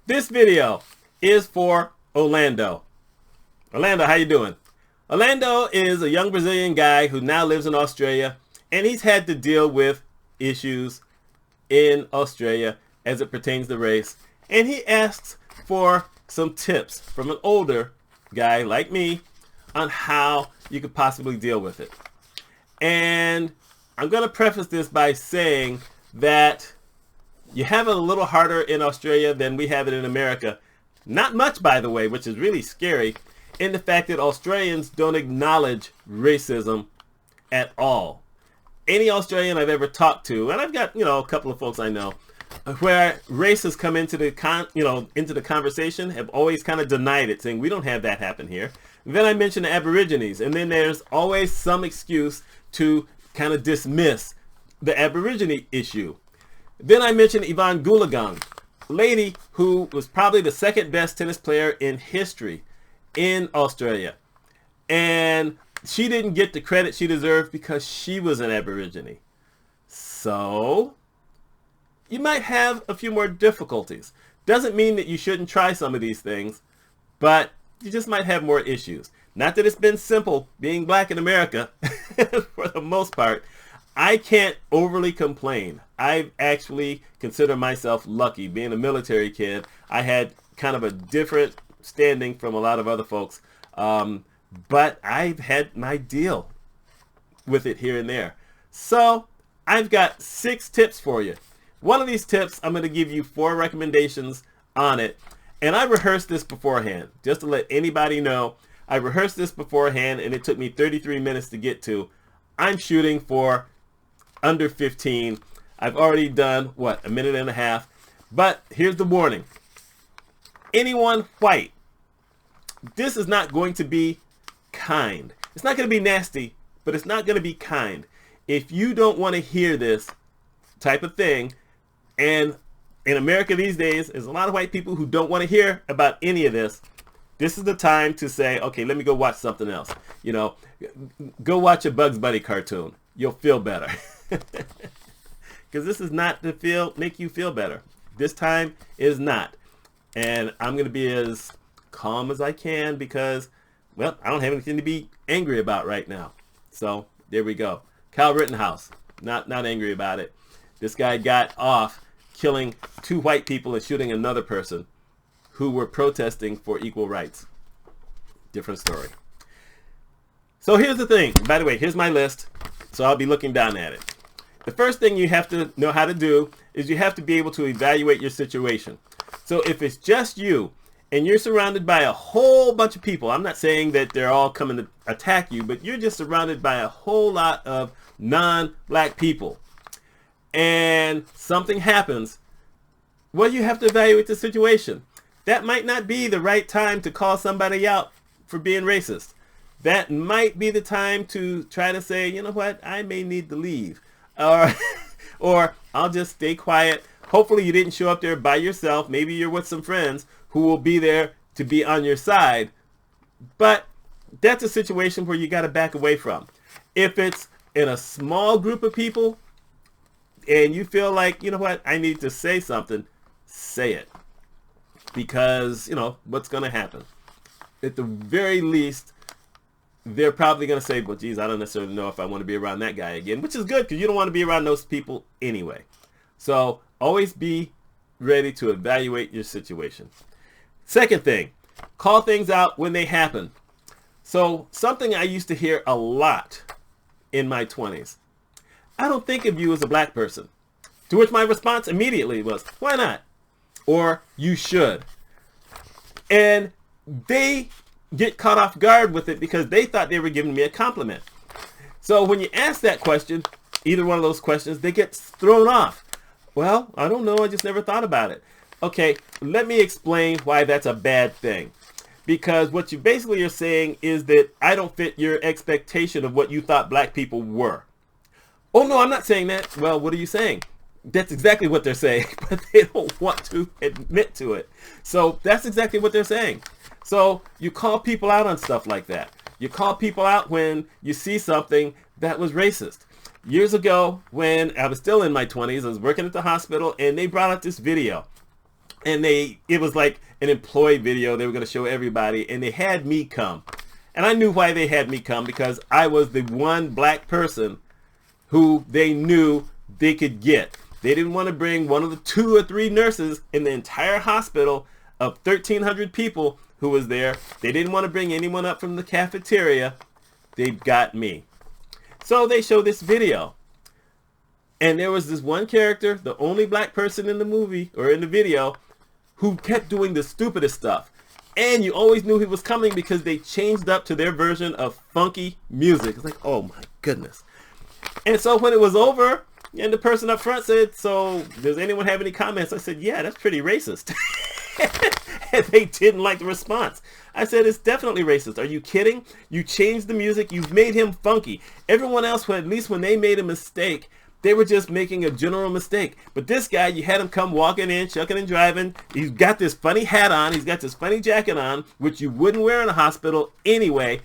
This video is for Orlando. Orlando, how you doing? Orlando is a young Brazilian guy who now lives in Australia, and he's had to deal with issues in Australia as it pertains to race. And he asks for some tips from an older guy like me on how you could possibly deal with it. And I'm going to preface this by saying that you have it a little harder in Australia than we have it in America. Not much, by the way, which is really scary, in the fact that Australians don't acknowledge racism at all. Any Australian I've ever talked to, and I've got, a couple of folks I know, where race has come into the conversation, have always kind of denied it, saying we don't have that happen here. And then I mention the Aborigines, and then there's always some excuse to kind of dismiss the Aborigine issue. Then I mentioned Yvonne Goolagong, a lady who was probably the second best tennis player in history in Australia. And she didn't get the credit she deserved because she was an Aborigine. So you might have a few more difficulties. Doesn't mean that you shouldn't try some of these things, but you just might have more issues. Not that it's been simple being black in America for the most part. I can't overly complain. I actually consider myself lucky. Being a military kid, I had kind of a different standing from a lot of other folks. But I've had my deal with it here and there. So I've got 6 tips for you. One of these tips, I'm going to give you 4 recommendations on it. And I rehearsed this beforehand, just to let anybody know. I rehearsed this beforehand, and it took me 33 minutes to get to. I'm shooting for under 15. I've already done, a minute and a half. But here's the warning. Anyone white, this is not going to be kind. It's not going to be nasty, but it's not going to be kind. If you don't want to hear this type of thing, and in America these days, there's a lot of white people who don't want to hear about any of this. This is the time to say, okay, let me go watch something else. Go watch a Bugs Bunny cartoon. You'll feel better. Because this is not to make you feel better. This time is not. And I'm going to be as calm as I can because, I don't have anything to be angry about right now. So there we go. Kyle Rittenhouse, not angry about it. This guy got off killing 2 white people and shooting another person who were protesting for equal rights. Different story. So here's the thing. By the way, here's my list. So I'll be looking down at it. The first thing you have to know how to do is you have to be able to evaluate your situation. So if it's just you and you're surrounded by a whole bunch of people, I'm not saying that they're all coming to attack you, but you're just surrounded by a whole lot of non-black people, and something happens, you have to evaluate the situation. That might not be the right time to call somebody out for being racist. That might be the time to try to say, you know what, I may need to leave. Or I'll just stay quiet. Hopefully you didn't show up there by yourself. Maybe you're with some friends who will be there to be on your side. But that's a situation where you got to back away from. If it's in a small group of people and you feel like, you know what, I need to say something, say it. Because, what's going to happen? At the very least, they're probably going to say, well, geez, I don't necessarily know if I want to be around that guy again, which is good because you don't want to be around those people anyway. So always be ready to evaluate your situation. Second thing, call things out when they happen. So something I used to hear a lot in my 20s. I don't think of you as a black person. To which my response immediately was, why not? Or you should. And they get caught off guard with it because they thought they were giving me a compliment. So when you ask that question, either one of those questions, they get thrown off. Well, I don't know. I just never thought about it. Okay, let me explain why that's a bad thing. Because what you basically are saying is that I don't fit your expectation of what you thought black people were. Oh, no, I'm not saying that. Well, what are you saying? That's exactly what they're saying, but they don't want to admit to it. So that's exactly what they're saying. So you call people out on stuff like that. You call people out when you see something that was racist. Years ago, when I was still in my 20s, I was working at the hospital, and they brought out this video. And it was like an employee video they were going to show everybody, and they had me come. And I knew why they had me come, because I was the one black person who they knew they could get. They didn't want to bring one of the 2 or 3 nurses in the entire hospital of 1,300 people who was there. They didn't want to bring anyone up from the cafeteria. They got me. So they show this video. And there was this one character, the only black person in the movie, or in the video, who kept doing the stupidest stuff. And you always knew he was coming because they changed up to their version of funky music. It's like, oh my goodness. And so when it was over, and the person up front said, so does anyone have any comments? I said, yeah, that's pretty racist. And they didn't like the response. I said, it's definitely racist. Are you kidding? You changed the music. You've made him funky. Everyone else, at least when they made a mistake, they were just making a general mistake. But this guy, you had him come walking in, shucking and driving. He's got this funny hat on. He's got this funny jacket on, which you wouldn't wear in a hospital anyway.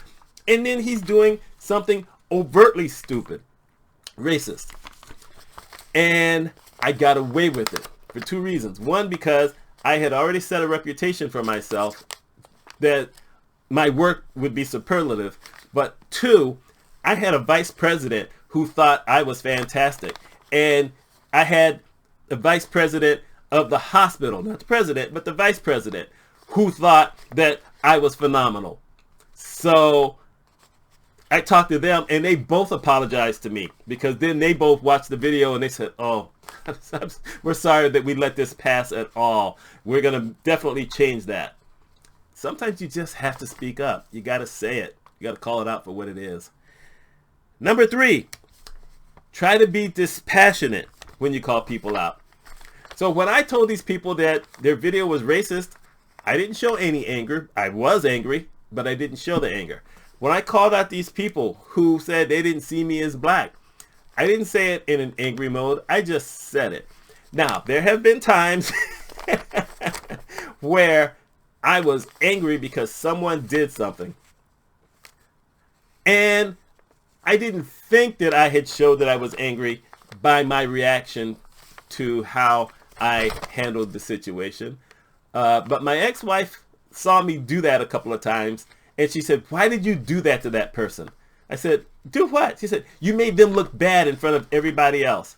And then he's doing something overtly stupid. Racist. And I got away with it for 2 reasons. One, because I had already set a reputation for myself that my work would be superlative. But 2, I had a vice president who thought I was fantastic. And I had the vice president of the hospital, not the president, but the vice president, who thought that I was phenomenal. So I talked to them, and they both apologized to me, because then they both watched the video and they said, oh, we're sorry that we let this pass at all. We're going to definitely change that. Sometimes you just have to speak up. You got to say it. You got to call it out for what it is. Number 3, try to be dispassionate when you call people out. So when I told these people that their video was racist, I didn't show any anger. I was angry, but I didn't show the anger. When I called out these people who said they didn't see me as black, I didn't say it in an angry mode. I just said it. Now, there have been times where I was angry because someone did something. And I didn't think that I had showed that I was angry by my reaction to how I handled the situation. But my ex-wife saw me do that a couple of times. And she said, why did you do that to that person? I said, do what? She said, you made them look bad in front of everybody else.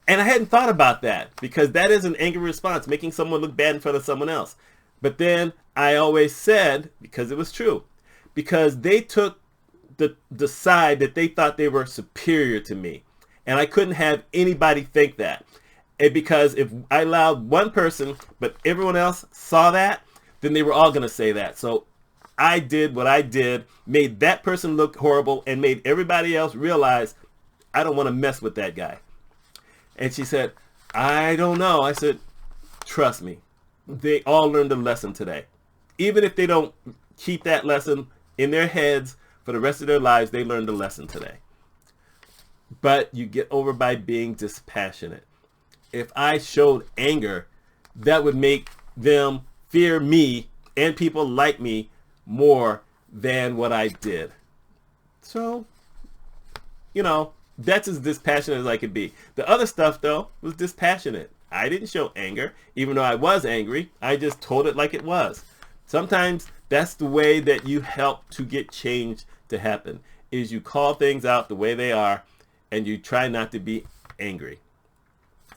And I hadn't thought about that, because that is an angry response, making someone look bad in front of someone else. But then I always said, because it was true, because they took the side that they thought they were superior to me. And I couldn't have anybody think that. And because if I allowed one person, but everyone else saw that, then they were all going to say that. So I did what I did, made that person look horrible, and made everybody else realize I don't want to mess with that guy. And she said, I don't know. I said, trust me, they all learned a lesson today. Even if they don't keep that lesson in their heads for the rest of their lives, they learned a lesson today. But you get over by being dispassionate. If I showed anger, that would make them fear me and people like me more than what I did. So, that's as dispassionate as I could be. The other stuff, though, was dispassionate. I didn't show anger, even though I was angry. I just told it like it was. Sometimes that's the way that you help to get change to happen, is you call things out the way they are, and you try not to be angry.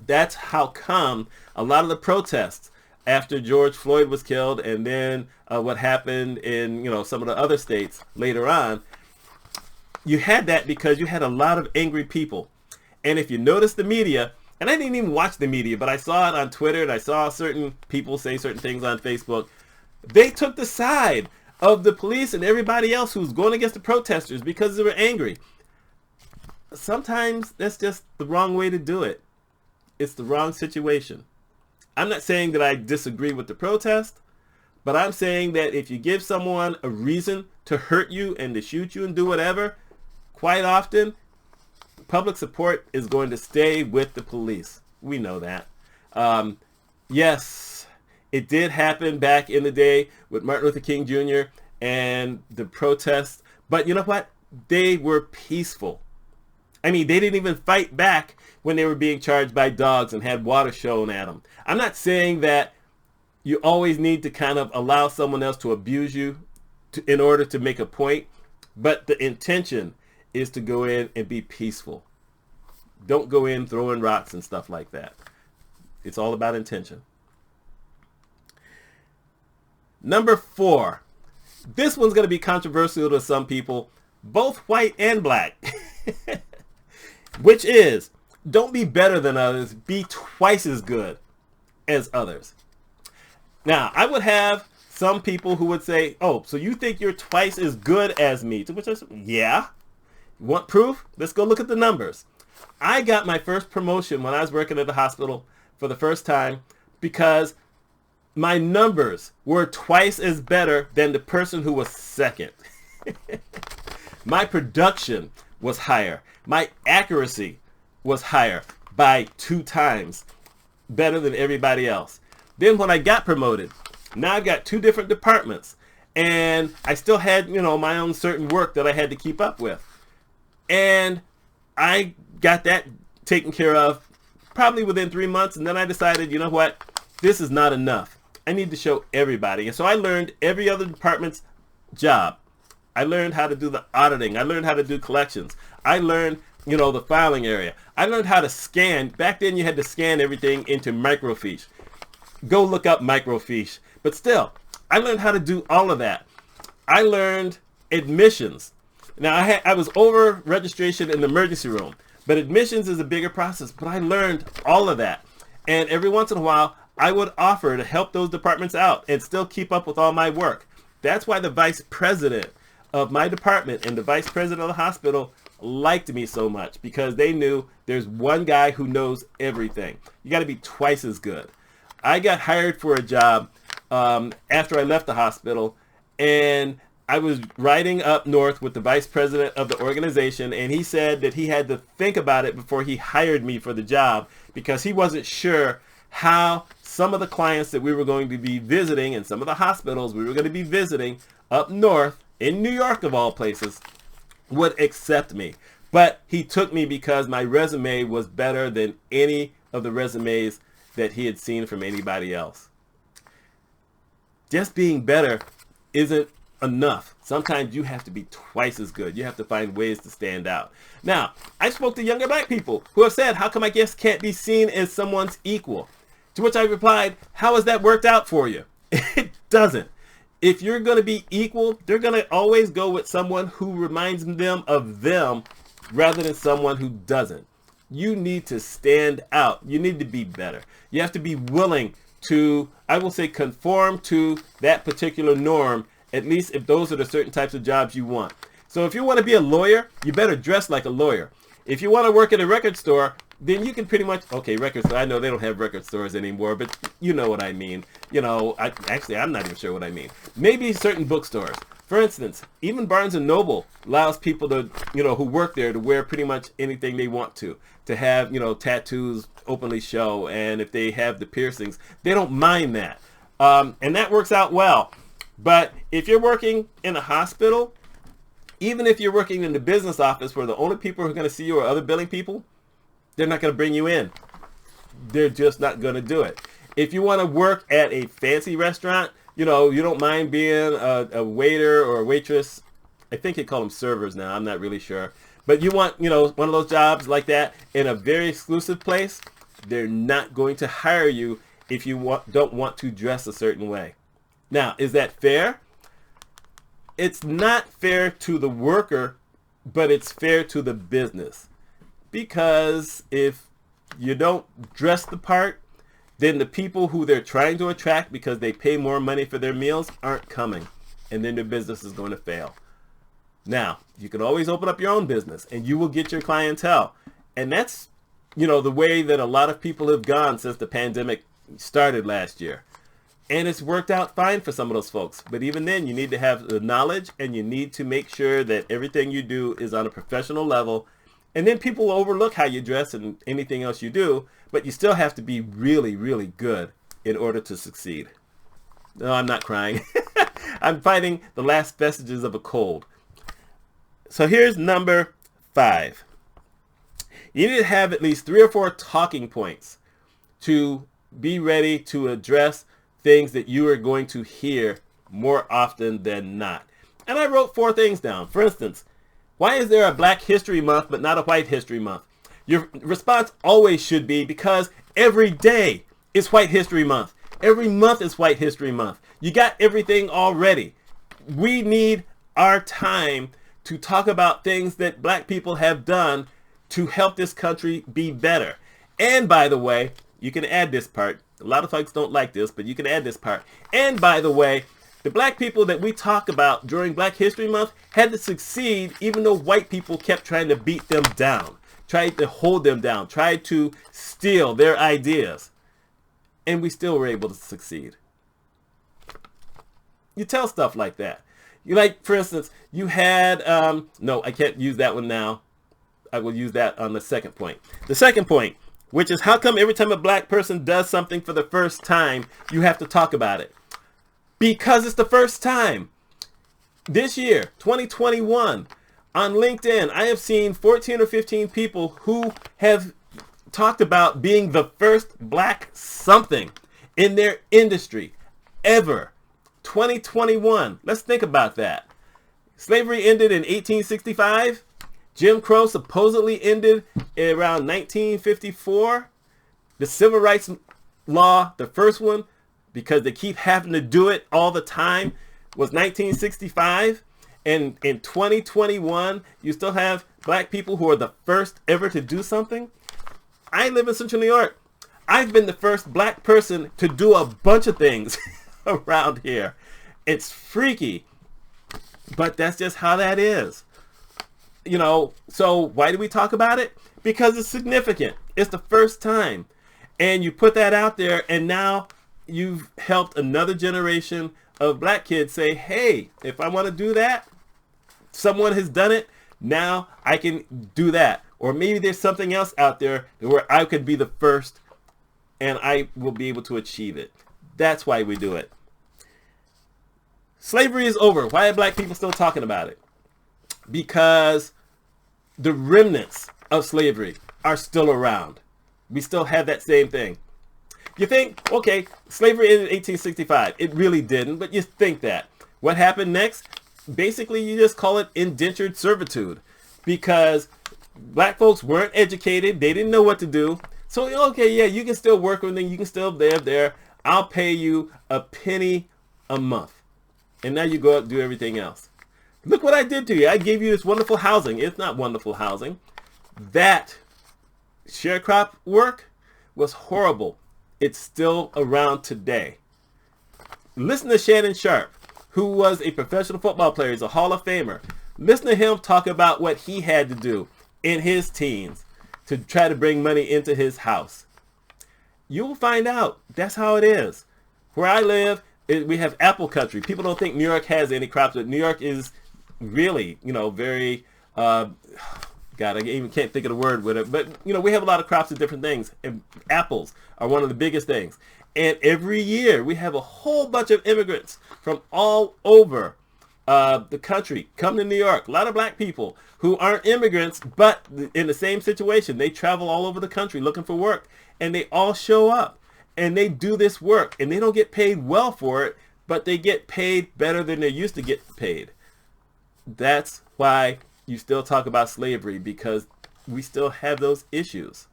That's how come a lot of the protests after George Floyd was killed, and then what happened in some of the other states later on, you had that because you had a lot of angry people. And if you notice the media, and I didn't even watch the media, but I saw it on Twitter, and I saw certain people say certain things on Facebook, they took the side of the police and everybody else who's going against the protesters because they were angry. Sometimes that's just the wrong way to do it. It's the wrong situation. I'm not saying that I disagree with the protest, but I'm saying that if you give someone a reason to hurt you and to shoot you and do whatever, quite often, public support is going to stay with the police. We know that. Yes, it did happen back in the day with Martin Luther King Jr. and the protests, but you know what? They were peaceful. I mean, they didn't even fight back when they were being charged by dogs and had water shown at them. I'm not saying that you always need to kind of allow someone else to abuse you in order to make a point, but the intention is to go in and be peaceful. Don't go in throwing rocks and stuff like that. It's all about intention. Number 4. This one's going to be controversial to some people, both white and black, which is, don't be better than others, be twice as good as others. Now, I would have some people who would say, oh, so you think you're twice as good as me? To which I said, yeah. You want proof? Let's go look at the numbers. I got my first promotion when I was working at the hospital for the first time because my numbers were twice as better than the person who was second. My production was higher. My accuracy was higher by 2 times better than everybody else. Then when I got promoted, now I've got 2 different departments, and I still had, my own certain work that I had to keep up with. And I got that taken care of probably within 3 months, and then I decided, you know what, this is not enough. I need to show everybody. And so I learned every other department's job. I learned how to do the auditing. I learned how to do collections. I learned, the filing area. I learned how to scan. Back then you had to scan everything into microfiche. Go look up microfiche. But still, I learned how to do all of that. I learned admissions. Now I was over registration in the emergency room, but admissions is a bigger process. But I learned all of that. And every once in a while, I would offer to help those departments out and still keep up with all my work. That's why the vice president of my department and the vice president of the hospital liked me so much, because they knew there's one guy who knows everything. You got to be twice as good. I got hired for a job after I left the hospital, and I was riding up north with the vice president of the organization, and he said that he had to think about it before he hired me for the job because he wasn't sure how some of the clients that we were going to be visiting and some of the hospitals we were going to be visiting up north in New York of all places would accept me. But he took me because my resume was better than any of the resumes that he had seen from anybody else. Just being better isn't enough. Sometimes you have to be twice as good. You have to find ways to stand out. Now, I spoke to younger black people who have said, how come I guess can't be seen as someone's equal? To which I replied, how has that worked out for you? It doesn't. If you're going to be equal, they're going to always go with someone who reminds them of them rather than someone who doesn't. You need to stand out. You need to be better. You have to be willing to, I will say, conform to that particular norm, at least if those are the certain types of jobs you want. So if you want to be a lawyer, you better dress like a lawyer. If you want to work at a record store, then you can pretty much, okay, record store, I know they don't have record stores anymore, but you know what I mean. I'm not even sure what I mean. Maybe certain bookstores. For instance, even Barnes & Noble allows people to, who work there to wear pretty much anything they want to have, tattoos openly show, and if they have the piercings, they don't mind that. And that works out well. But if you're working in a hospital, even if you're working in the business office where the only people who are going to see you are other billing people, they're not going to bring you in. They're just not going to do it. If you want to work at a fancy restaurant, you don't mind being a waiter or a waitress. I think they call them servers now. I'm not really sure. But you want, one of those jobs like that in a very exclusive place, they're not going to hire you if you don't want to dress a certain way. Now, is that fair? It's not fair to the worker, but it's fair to the business. Because if you don't dress the part, then the people who they're trying to attract because they pay more money for their meals aren't coming. And then their business is going to fail. Now, you can always open up your own business and you will get your clientele. And that's, the way that a lot of people have gone since the pandemic started last year. And it's worked out fine for some of those folks. But even then, you need to have the knowledge and you need to make sure that everything you do is on a professional level. And then people will overlook how you dress and anything else you do, but you still have to be really, really good in order to succeed. No, I'm not crying. I'm fighting the last vestiges of a cold. So here's number 5. You need to have at least 3 or 4 talking points to be ready to address things that you are going to hear more often than not. And I wrote 4 things down. For instance, why is there a Black History Month but not a White History Month? Your response always should be because every day is White History Month. Every month is White History Month. You got everything already. We need our time to talk about things that Black people have done to help this country be better. And by the way, you can add this part. A lot of folks don't like this, but you can add this part. And by the way, the Black people that we talk about during Black History Month had to succeed even though white people kept trying to beat them down, tried to hold them down, tried to steal their ideas. And we still were able to succeed. You tell stuff like that. You like, for instance, you had, no, I can't use that one now. I will use that on the second point. The second point, which is how come every time a Black person does something for the first time, you have to talk about it? Because it's the first time. This year, 2021, on LinkedIn, I have seen 14 or 15 people who have talked about being the first Black something in their industry ever. 2021. Let's think about that. Slavery ended in 1865. Jim Crow supposedly ended around 1954. The Civil Rights Law, the first one, because they keep having to do it all the time, was 1965. And in 2021, you still have Black people who are the first ever to do something. I live in Central New York. I've been the first Black person to do a bunch of things around here. It's freaky, but that's just how that is. You know, so why do we talk about it? Because it's significant. It's the first time. And you put that out there, and now you've helped another generation of Black kids say, hey, if I want to do that, someone has done it, now I can do that. Or maybe there's something else out there where I could be the first and I will be able to achieve it. That's why we do it. Slavery is over. Why are Black people still talking about it? Because the remnants of slavery are still around. We still have that same thing. You think, okay, slavery ended in 1865. It really didn't, but you think that. What happened next? Basically, you just call it indentured servitude because Black folks weren't educated. They didn't know what to do. So, okay, yeah, you can still work with them. You can still live there. I'll pay you a penny a month. And now you go out and do everything else. Look what I did to you. I gave you this wonderful housing. It's not wonderful housing. That sharecrop work was horrible. It's still around today. Listen to Shannon Sharp, who was a professional football player. He's a Hall of Famer. Listen to him talk about what he had to do in his teens to try to bring money into his house. You'll find out. That's how it is. Where I live, we have apple country. People don't think New York has any crops, but New York is really, very, God, I even can't think of the word with it. But, we have a lot of crops of different things. And apples are one of the biggest things. And every year we have a whole bunch of immigrants from all over the country come to New York. A lot of Black people who aren't immigrants, but in the same situation. They travel all over the country looking for work. And they all show up. And they do this work. And they don't get paid well for it, but they get paid better than they used to get paid. That's why you still talk about slavery, because we still have those issues.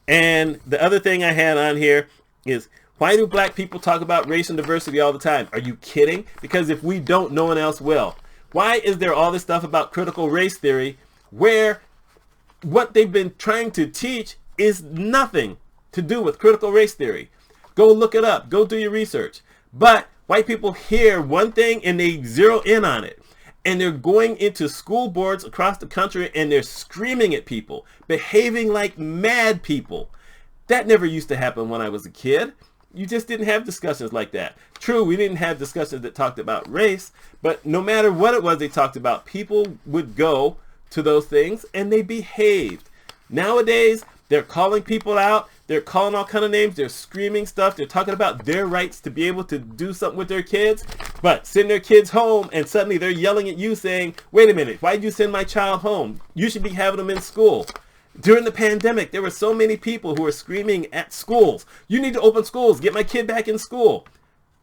And the other thing I had on here is, why do Black people talk about race and diversity all the time? Are you kidding? Because if we don't, no one else will. Why is there all this stuff about critical race theory where what they've been trying to teach is nothing to do with critical race theory? Go look it up. Go do your research. But white people hear one thing and they zero in on it. And they're going into school boards across the country and they're screaming at people, behaving like mad people. That never used to happen when I was a kid. You just didn't have discussions like that. True, we didn't have discussions that talked about race, but no matter what it was they talked about, people would go to those things and they behaved. Nowadays, they're calling people out. They're calling all kind of names. They're screaming stuff. They're talking about their rights to be able to do something with their kids, but send their kids home and suddenly they're yelling at you saying, wait a minute, why did you send my child home? You should be having them in school. During the pandemic, there were so many people who were screaming at schools, you need to open schools, get my kid back in school.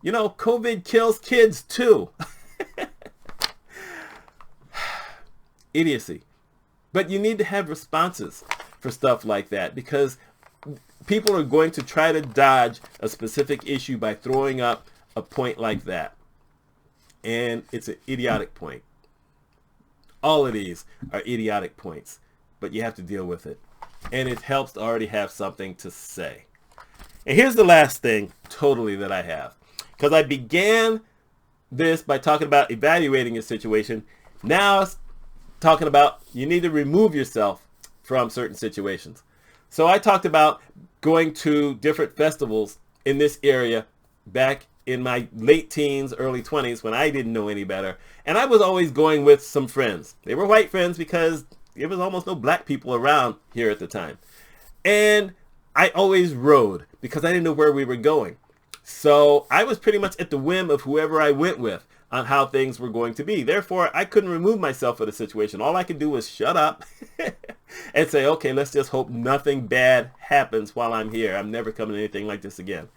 You know, COVID kills kids too. Idiocy. But you need to have responses for stuff like that, because people are going to try to dodge a specific issue by throwing up a point like that. And it's an idiotic point. All of these are idiotic points, but you have to deal with it. And it helps to already have something to say. And here's the last thing totally that I have. Because I began this by talking about evaluating a situation. Now it's talking about you need to remove yourself from certain situations. So I talked about going to different festivals in this area back in my late teens, early 20s, when I didn't know any better. And I was always going with some friends. They were white friends because there was almost no black people around here at the time. And I always rode because I didn't know where we were going. So I was pretty much at the whim of whoever I went with on how things were going to be. Therefore, I couldn't remove myself from the situation. All I could do was shut up and say, okay, let's just hope nothing bad happens while I'm here. I'm never coming to anything like this again.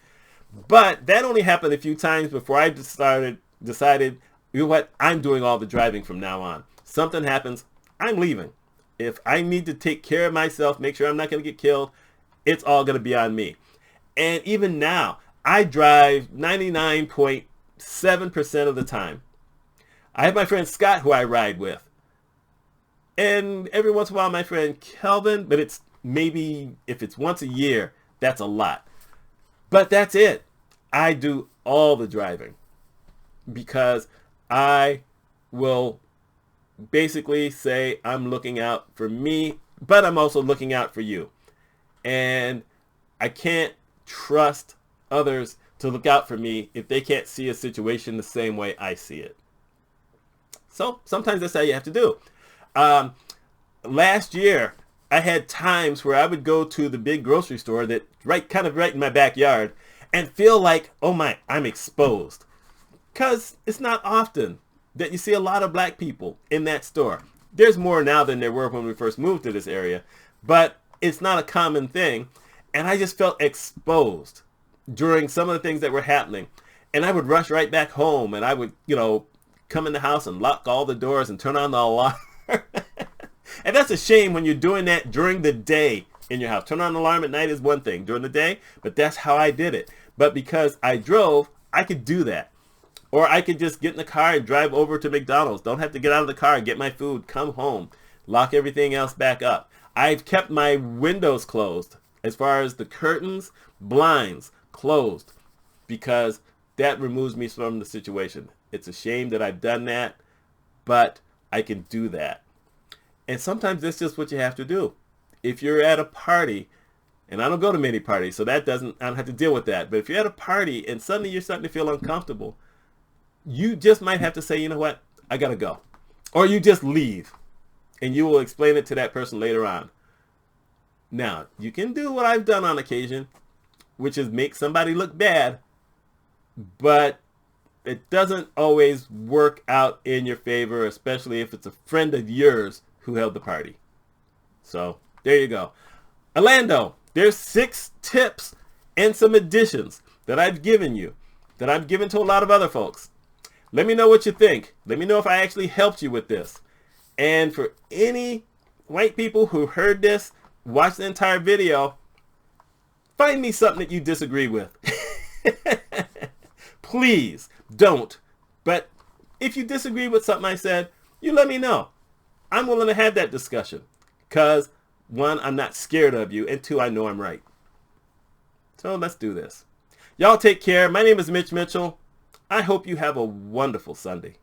But that only happened a few times before I decided, you know what, I'm doing all the driving from now on. Something happens, I'm leaving. If I need to take care of myself, make sure I'm not going to get killed, it's all going to be on me. And even now, I drive 99.7% of the time. I have my friend Scott who I ride with. And every once in a while my friend Kelvin, but it's maybe, if it's once a year, that's a lot. But that's it. I do all the driving because I will basically say I'm looking out for me, but I'm also looking out for you. And I can't trust others to look out for me if they can't see a situation the same way I see it. So sometimes that's how you have to do. Last year, I had times where I would go to the big grocery store that kind of right in my backyard and feel like, oh my, I'm exposed. Because it's not often that you see a lot of black people in that store. There's more now than there were when we first moved to this area, but it's not a common thing. And I just felt exposed during some of the things that were happening. And I would rush right back home and I would, come in the house and lock all the doors and turn on the alarm. And that's a shame when you're doing that during the day in your house. Turn on the alarm at night is one thing during the day, but that's how I did it. But because I drove, I could do that. Or I could just get in the car and drive over to McDonald's. Don't have to get out of the car, get my food, come home, lock everything else back up. I've kept my windows closed as far as the curtains, blinds closed, because that removes me from the situation. It's a shame that I've done that, but I can do that. And sometimes that's just what you have to do. If you're at a party, and I don't go to many parties, so I don't have to deal with that. But if you're at a party and suddenly you're starting to feel uncomfortable, you just might have to say, you know what, I gotta go. Or you just leave, and you will explain it to that person later on. Now, you can do what I've done on occasion, which is make somebody look bad, but it doesn't always work out in your favor, especially if it's a friend of yours who held the party. So there you go. Orlando, there's 6 tips and some additions that I've given you, that I've given to a lot of other folks. Let me know what you think. Let me know if I actually helped you with this. And for any white people who heard this, watch the entire video, find me something that you disagree with. Please don't. But if you disagree with something I said, you let me know. I'm willing to have that discussion. Because 1, I'm not scared of you, and 2, I know I'm right. So let's do this. Y'all take care. My name is Mitch Mitchell. I hope you have a wonderful Sunday.